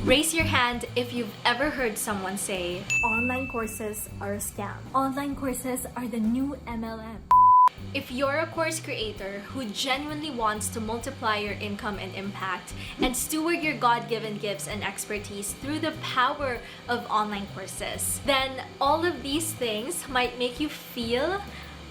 Raise your hand if you've ever heard someone say, Online courses are a scam. Online courses are the new MLM. if you're a course creator who genuinely wants to multiply your income and impact and steward your God-given gifts and expertise through the power of online courses, then all of these things might make you feel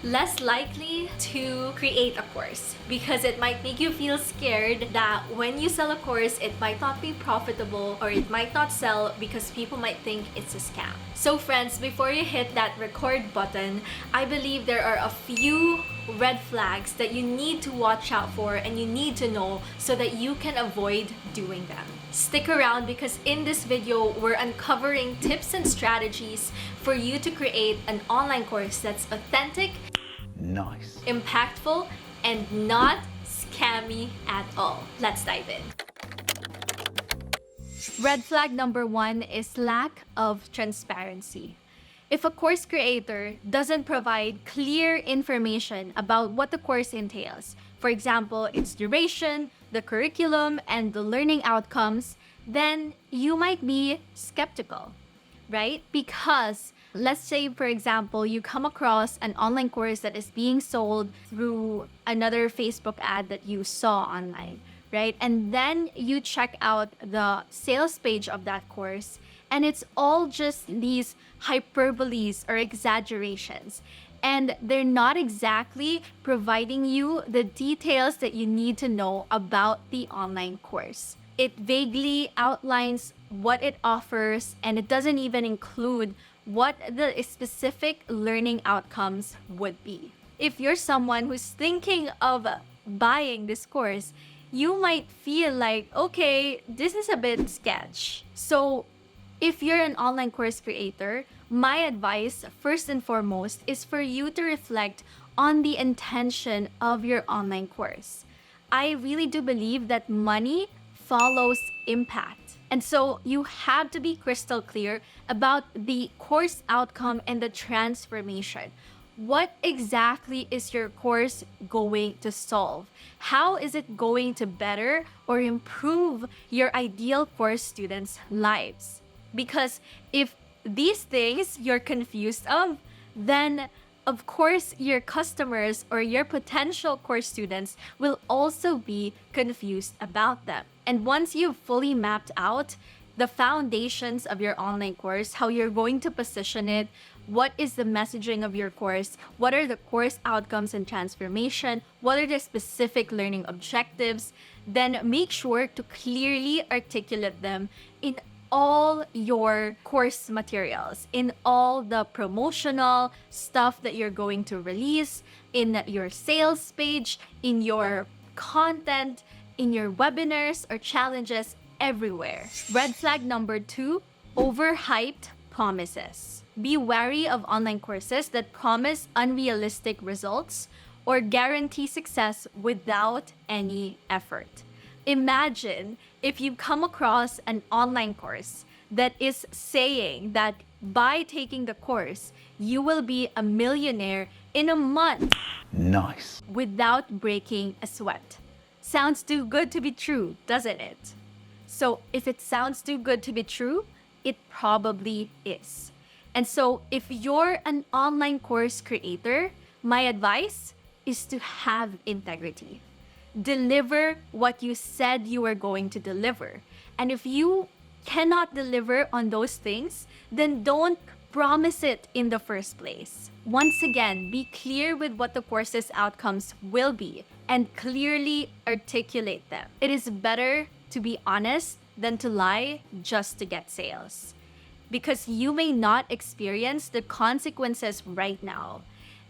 less likely to create a course, because it might make you feel scared that when you sell a course, it might not be profitable or it might not sell because people might think it's a scam. So friends, before you hit that record button, I believe there are a few red flags that you need to watch out for and you need to know so that you can avoid doing them. Stick around, because in this video, we're uncovering tips and strategies for you to create an online course that's authentic, nice, impactful, and not scammy at all. Let's dive in. Red flag number 1 is lack of transparency. If a course creator doesn't provide clear information about what the course entails, for example, its duration, the curriculum, and the learning outcomes, then you might be skeptical, right? Because let's say, for example, you come across an online course that is being sold through another Facebook ad that you saw online, right? And then you check out the sales page of that course, and it's all just these hyperboles or exaggerations. And they're not exactly providing you the details that you need to know about the online course. It vaguely outlines what it offers, and it doesn't even include what the specific learning outcomes would be. If you're someone who's thinking of buying this course, you might feel like, okay, this is a bit sketch. So if you're an online course creator, my advice, first and foremost, is for you to reflect on the intention of your online course. I really do believe that money follows impact. And so you have to be crystal clear about the course outcome and the transformation. What exactly is your course going to solve? How is it going to better or improve your ideal course students' lives? Because if these things you're confused of, then of course your customers or your potential course students will also be confused about them. And once you've fully mapped out the foundations of your online course, how you're going to position it, what is the messaging of your course, what are the course outcomes and transformation, what are the specific learning objectives, then make sure to clearly articulate them in all your course materials, in all the promotional stuff that you're going to release, in your sales page, in your content, in your webinars or challenges, everywhere. Red flag number 2, overhyped promises. Be wary of online courses that promise unrealistic results or guarantee success without any effort. Imagine if you come across an online course that is saying that by taking the course, you will be a millionaire in a month. nice, Without breaking a sweat. Sounds too good to be true, doesn't it? So if it sounds too good to be true, it probably is. And so if you're an online course creator, my advice is to have integrity. Deliver what you said you were going to deliver. And if you cannot deliver on those things, then don't promise it in the first place. Once again, be clear with what the course's outcomes will be and clearly articulate them. It is better to be honest than to lie just to get sales, because you may not experience the consequences right now.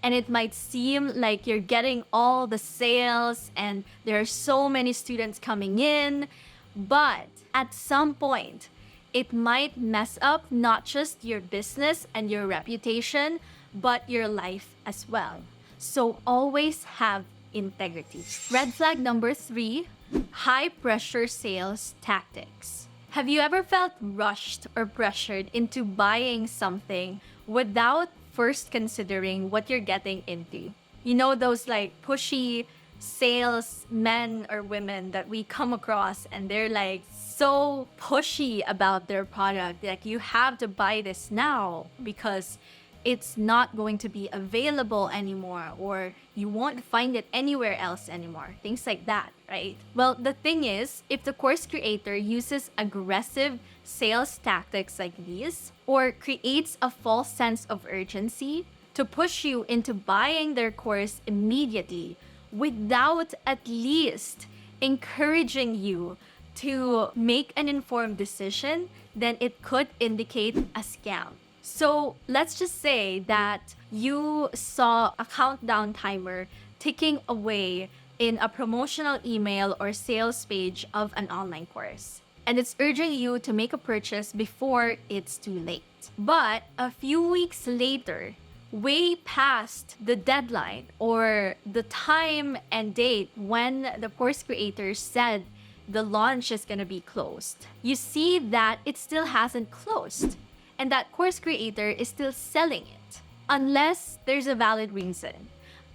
And it might seem like you're getting all the sales and there are so many students coming in, but at some point, it might mess up not just your business and your reputation, but your life as well. So always have integrity. Red flag number 3, high pressure sales tactics. Have you ever felt rushed or pressured into buying something without first considering what you're getting into? You know, those like pushy salesmen or women that we come across, and they're like so pushy about their product. Like, you have to buy this now because it's not going to be available anymore, or you won't find it anywhere else anymore. Things like that, right? Well, the thing is, if the course creator uses aggressive sales tactics like these, or creates a false sense of urgency to push you into buying their course immediately without at least encouraging you to make an informed decision, then it could indicate a scam. So let's just say that you saw a countdown timer ticking away in a promotional email or sales page of an online course, and it's urging you to make a purchase before it's too late. But a few weeks later, way past the deadline or the time and date when the course creator said the launch is going to be closed, you see that it still hasn't closed. And that course creator is still selling it. Unless there's a valid reason.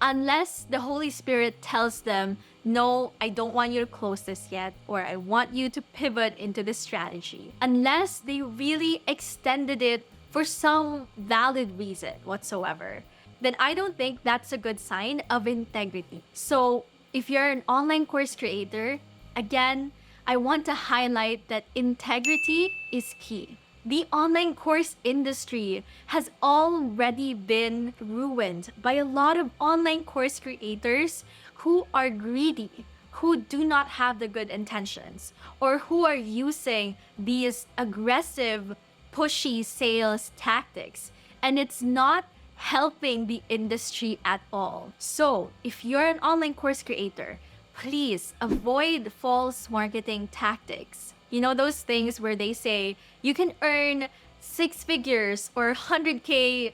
Unless the Holy Spirit tells them, no, I don't want you to close this yet, or I want you to pivot into this strategy. Unless they really extended it for some valid reason whatsoever, then I don't think that's a good sign of integrity. So if you're an online course creator, again, I want to highlight that integrity is key. The online course industry has already been ruined by a lot of online course creators who are greedy, who do not have the good intentions, or who are using these aggressive, pushy sales tactics, and it's not helping the industry at all. So, if you're an online course creator, please avoid false marketing tactics. You know, those things where they say you can earn 6 figures or $100K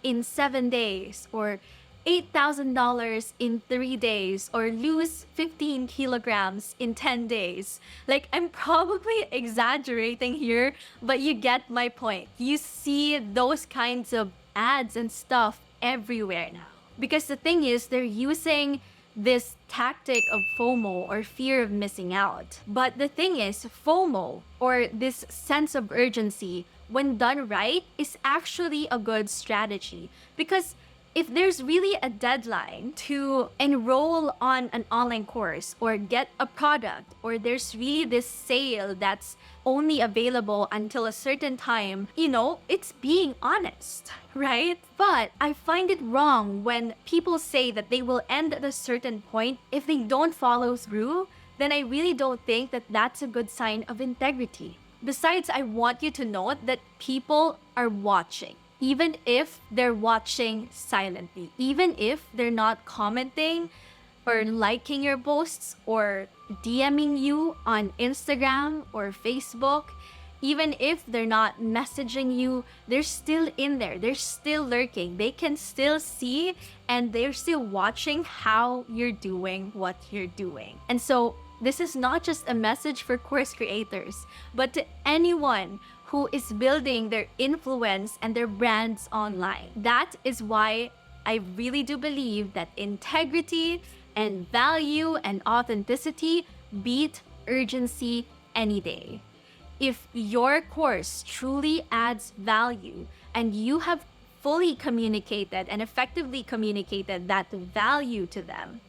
in 7 days, or $8,000 in 3 days, or lose 15 kilograms in 10 days. Like, I'm probably exaggerating here, but you get my point. You see those kinds of ads and stuff everywhere now. Because the thing is, they're using this tactic of FOMO, or fear of missing out. But the thing is, FOMO, or this sense of urgency, when done right, is actually a good strategy. Because if there's really a deadline to enroll on an online course or get a product, or there's really this sale that's only available until a certain time, you know, it's being honest, right? But I find it wrong when people say that they will end at a certain point. If they don't follow through, then I really don't think that that's a good sign of integrity. Besides, I want you to note that people are watching. Even if they're watching silently, even if they're not commenting or liking your posts or DMing you on Instagram or Facebook, even if they're not messaging you, they're still in there. They're still lurking. They can still see, and they're still watching how you're doing what you're doing. And so this is not just a message for course creators, but to anyone who is building their influence and their brands online. That is why I really do believe that integrity and value and authenticity beat urgency any day. If your course truly adds value and you have fully communicated and effectively communicated that value to them,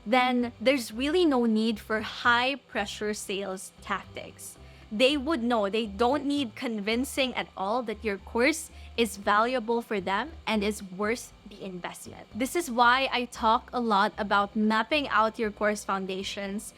then there's really no need for high pressure sales tactics. They would know. They don't need convincing at all that your course is valuable for them and is worth the investment. This is why I talk a lot about mapping out your course foundations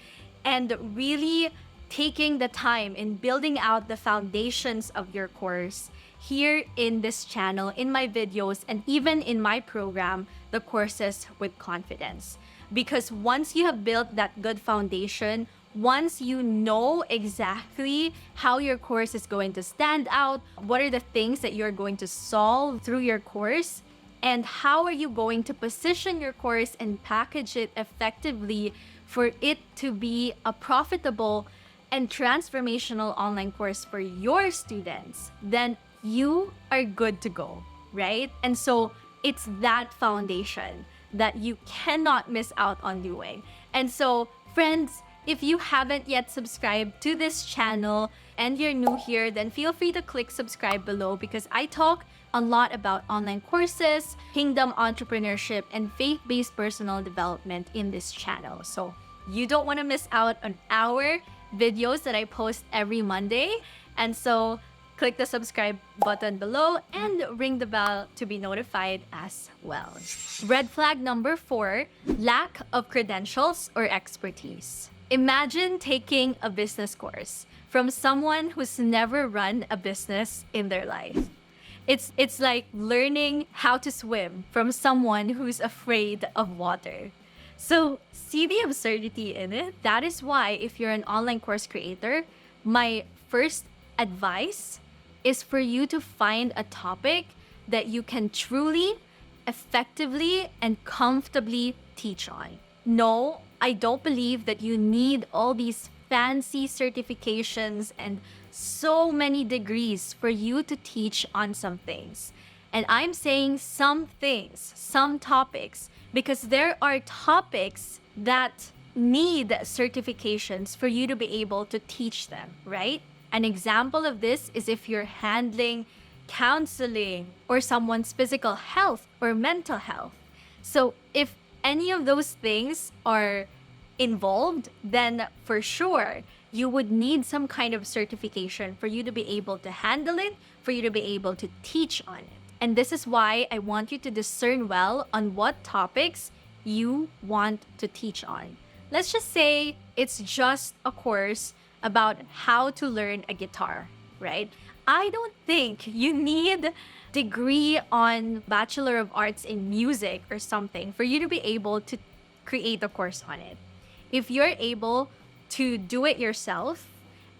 and really taking the time in building out the foundations of your course here in this channel, in my videos, and even in my program, the Courses with Confidence. Because once you have built that good foundation, once you know exactly how your course is going to stand out, what are the things that you're going to solve through your course, and how are you going to position your course and package it effectively for it to be a profitable and transformational online course for your students, then you are good to go, right? And so it's that foundation that you cannot miss out on doing. And so, friends, If you haven't yet subscribed to this channel and you're new here, then feel free to click subscribe below because I talk a lot about online courses, kingdom entrepreneurship, and faith-based personal development in this channel. So you don't want to miss out on our videos that I post every Monday. And so click the subscribe button below and ring the bell to be notified as well. Red flag number 4, lack of credentials or expertise. Imagine taking a business course from someone who's never run a business in their life. It's like learning how to swim from someone who's afraid of water. So see the absurdity in it? That is why if you're an online course creator, my first advice is for you to find a topic that you can truly, effectively, and comfortably teach on. No, I don't believe that you need all these fancy certifications and so many degrees for you to teach on some things. And I'm saying some things, some topics, because there are topics that need certifications for you to be able to teach them, right? An example of this is if you're handling counseling or someone's physical health or mental health. So if any of those things are involved, then for sure you would need some kind of certification for you to be able to handle it, for you to be able to teach on it. And this is why I want you to discern well on what topics you want to teach on. Let's just say it's just a course about how to learn a guitar, right? I don't think you need degree on Bachelor of Arts in Music or something for you to be able to create a course on it. If you're able to do it yourself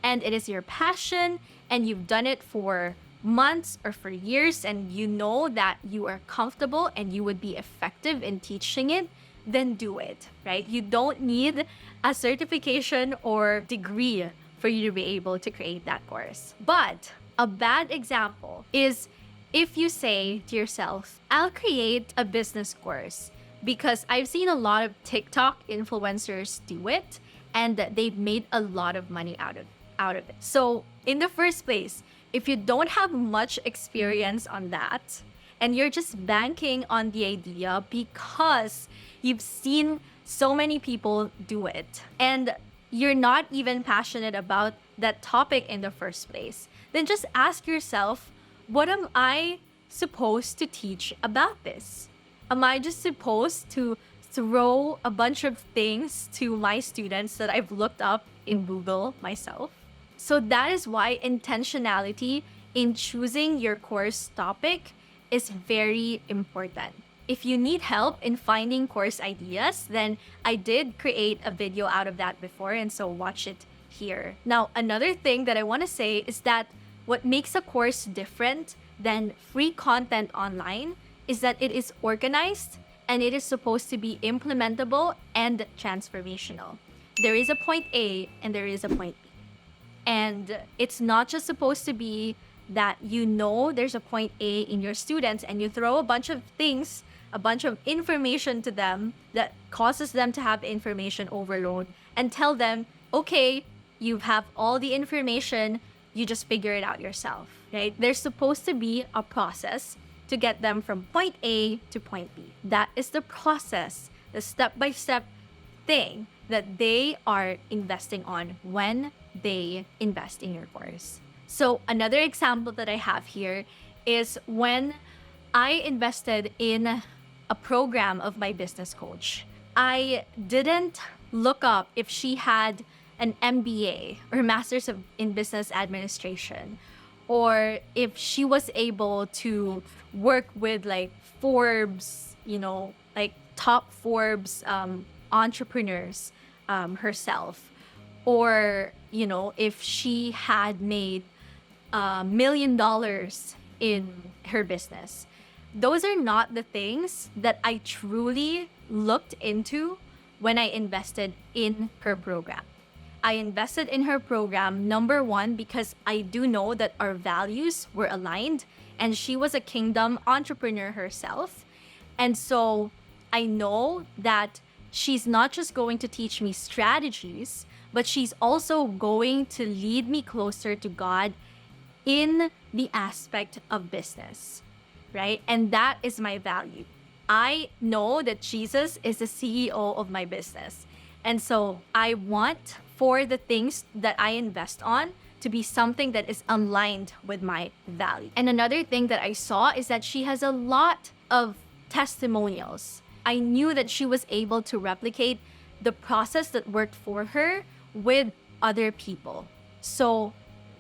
and it is your passion and you've done it for months or for years and you know that you are comfortable and you would be effective in teaching it, then do it, right? You don't need a certification or degree for you to be able to create that course. But a bad example is if you say to yourself, I'll create a business course because I've seen a lot of TikTok influencers do it and they've made a lot of money out of it. So in the first place, if you don't have much experience on that and you're just banking on the idea because you've seen so many people do it and you're not even passionate about that topic in the first place, then just ask yourself, what am I supposed to teach about this? Am I just supposed to throw a bunch of things to my students that I've looked up in Google myself? So that is why intentionality in choosing your course topic is very important. If you need help in finding course ideas, then I did create a video out of that before, and so watch it here. Now, another thing that I want to say is that what makes a course different than free content online is that it is organized and it is supposed to be implementable and transformational. There is a point A and there is a point B. And it's not just supposed to be that you know there's a point A in your students and you throw a bunch of things, a bunch of information to them that causes them to have information overload and tell them, okay, you have all the information, you just figure it out yourself, right? There's supposed to be a process to get them from point A to point B. That is the process, the step-by-step thing that they are investing on when they invest in your course. So another example that I have here is when I invested in a program of my business coach. I didn't look up if she had an MBA or Master's in Business Administration, or if she was able to work with like Forbes, like top Forbes entrepreneurs herself, or if she had made $1 million in her business. Those are not the things that I truly looked into when I invested in her program. I invested in her program, number one, because I do know that our values were aligned and she was a kingdom entrepreneur herself. And so I know that she's not just going to teach me strategies, but she's also going to lead me closer to God in the aspect of business, right? And that is my value. I know that Jesus is the CEO of my business. And so I want for the things that I invest on to be something that is aligned with my value. And another thing that I saw is that she has a lot of testimonials. I knew that she was able to replicate the process that worked for her with other people. So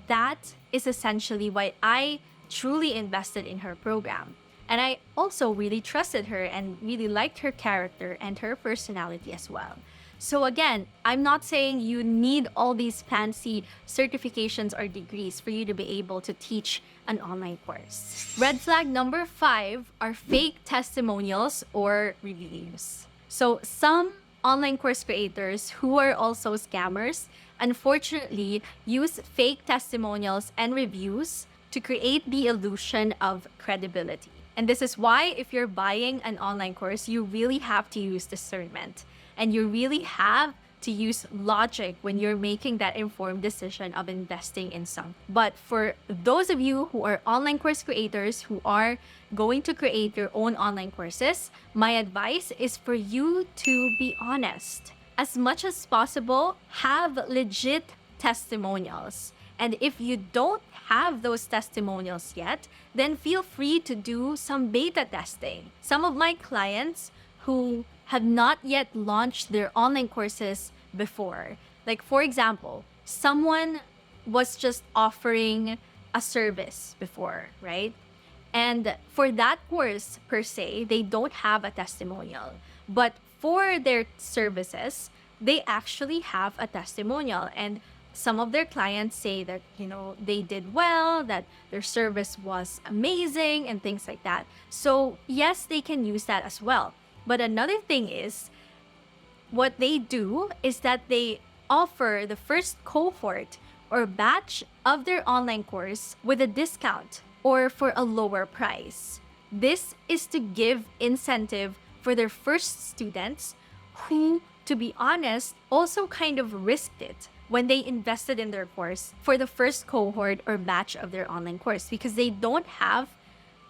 that is essentially why I truly invested in her program. And I also really trusted her and really liked her character and her personality as well. So again, I'm not saying you need all these fancy certifications or degrees for you to be able to teach an online course. Red flag number 5 are fake testimonials or reviews. So some online course creators who are also scammers, unfortunately, use fake testimonials and reviews to create the illusion of credibility. And this is why if you're buying an online course, you really have to use discernment. And you really have to use logic when you're making that informed decision of investing in some. But for those of you who are online course creators who are going to create your own online courses, my advice is for you to be honest. As much as possible, have legit testimonials. And if you don't have those testimonials yet, then feel free to do some beta testing. Some of my clients who have not yet launched their online courses before, like for example, someone was just offering a service before, right? And for that course per se, they don't have a testimonial. But for their services, they actually have a testimonial. And some of their clients say that, they did well, that their service was amazing and things like that. So yes, they can use that as well. But another thing is, what they do is that they offer the first cohort or batch of their online course with a discount or for a lower price. This is to give incentive for their first students who, to be honest, also kind of risked it when they invested in their course for the first cohort or batch of their online course because they don't have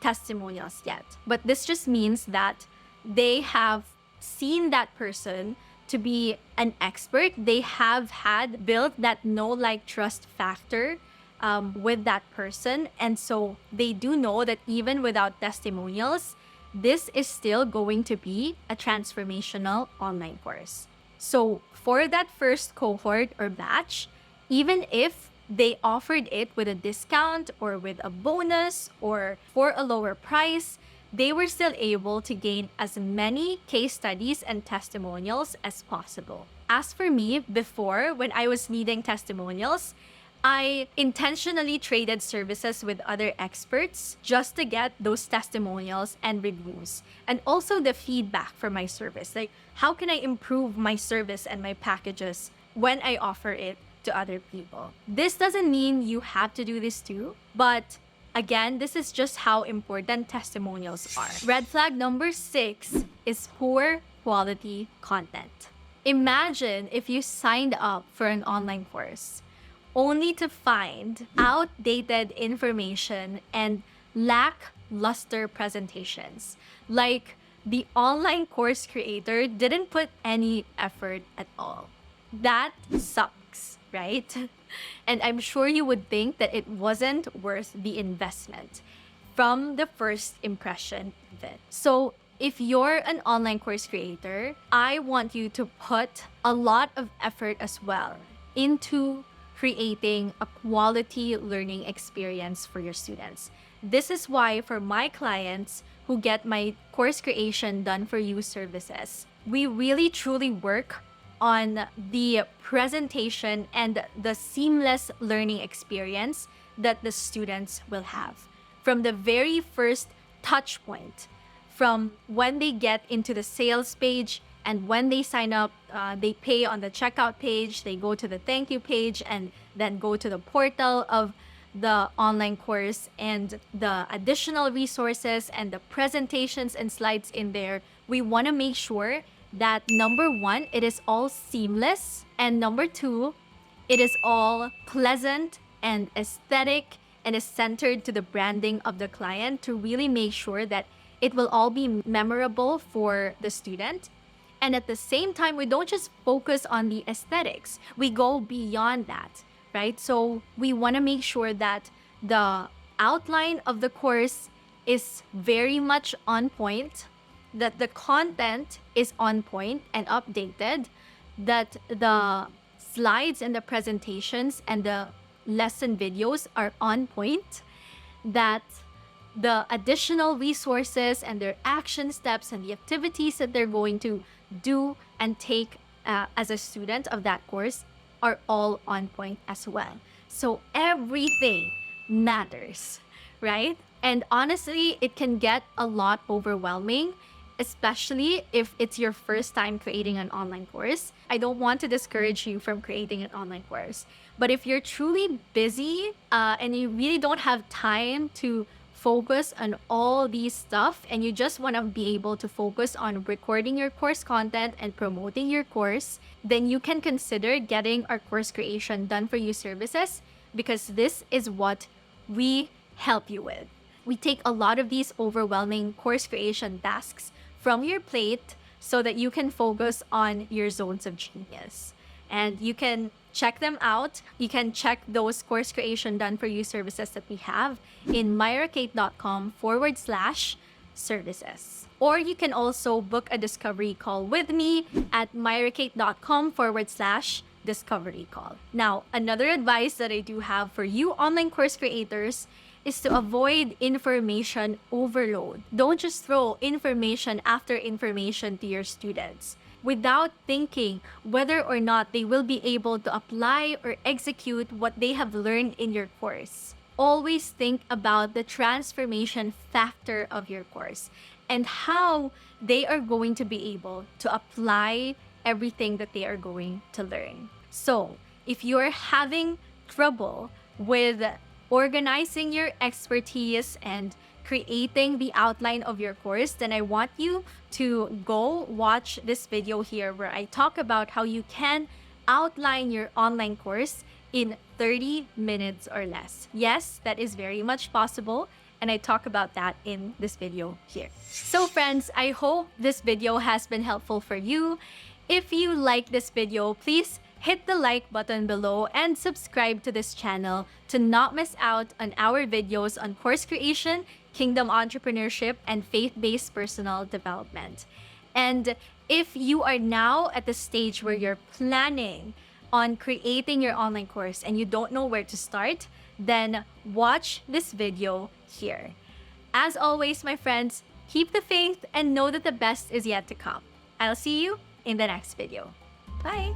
testimonials yet. But this just means that they have seen that person to be an expert. They have had built that know, like, trust factor with that person. And so they do know that even without testimonials, this is still going to be a transformational online course. So for that first cohort or batch, even if they offered it with a discount or with a bonus or for a lower price, they were still able to gain as many case studies and testimonials as possible. As for me, before, when I was needing testimonials, I intentionally traded services with other experts just to get those testimonials and reviews, and also the feedback from my service. Like, how can I improve my service and my packages when I offer it to other people? This doesn't mean you have to do this too, but again, this is just how important testimonials are. Red flag number 6 is poor quality content. Imagine if you signed up for an online course only to find outdated information and lackluster presentations. Like, the online course creator didn't put any effort at all. That sucks, right? And I'm sure you would think that it wasn't worth the investment from the first impression of it. So if you're an online course creator, I want you to put a lot of effort as well into creating a quality learning experience for your students. This is why for my clients who get my course creation done for you services, we really truly work on the presentation and the seamless learning experience that the students will have. From the very first touch point, from when they get into the sales page and when they sign up, they pay on the checkout page, they go to the thank you page, and then go to the portal of the online course and the additional resources and the presentations and slides in there. We want to make sure that number 1, it is all seamless, and number 2, It is all pleasant and aesthetic and is centered to the branding of the client to really make sure that it will all be memorable for the student. And at the same time, we don't just focus on the aesthetics. We go beyond that, right? So we want to make sure that the outline of the course is very much on point, that the content is on point and updated, that the slides and the presentations and the lesson videos are on point, that the additional resources and their action steps and the activities that they're going to do and take as a student of that course are all on point as well. So everything matters, right? And honestly, it can get a lot overwhelming, especially if it's your first time creating an online course. I don't want to discourage you from creating an online course. But if you're truly busy and you really don't have time to focus on all these stuff and you just want to be able to focus on recording your course content and promoting your course, then you can consider getting our course creation done for you services, because this is what we help you with. We take a lot of these overwhelming course creation tasks from your plate so that you can focus on your zones of genius. And you can check them out. You can check those course creation done for you services that we have in myrakate.com/services. Or you can also book a discovery call with me at myrakate.com/discovery call. Now, another advice that I do have for you online course creators is to avoid information overload. Don't just throw information after information to your students without thinking whether or not they will be able to apply or execute what they have learned in your course. Always think about the transformation factor of your course and how they are going to be able to apply everything that they are going to learn. So, if you're having trouble with organizing your expertise and creating the outline of your course, then I want you to go watch this video here where I talk about how you can outline your online course in 30 minutes or less. Yes, that is very much possible, and I talk about that in this video here. So friends, I hope this video has been helpful for you. If you like this video, please hit the like button below and subscribe to this channel to not miss out on our videos on course creation, kingdom entrepreneurship, and faith-based personal development. And if you are now at the stage where you're planning on creating your online course and you don't know where to start, then watch this video here. As always, my friends, keep the faith and know that the best is yet to come. I'll see you in the next video. Bye!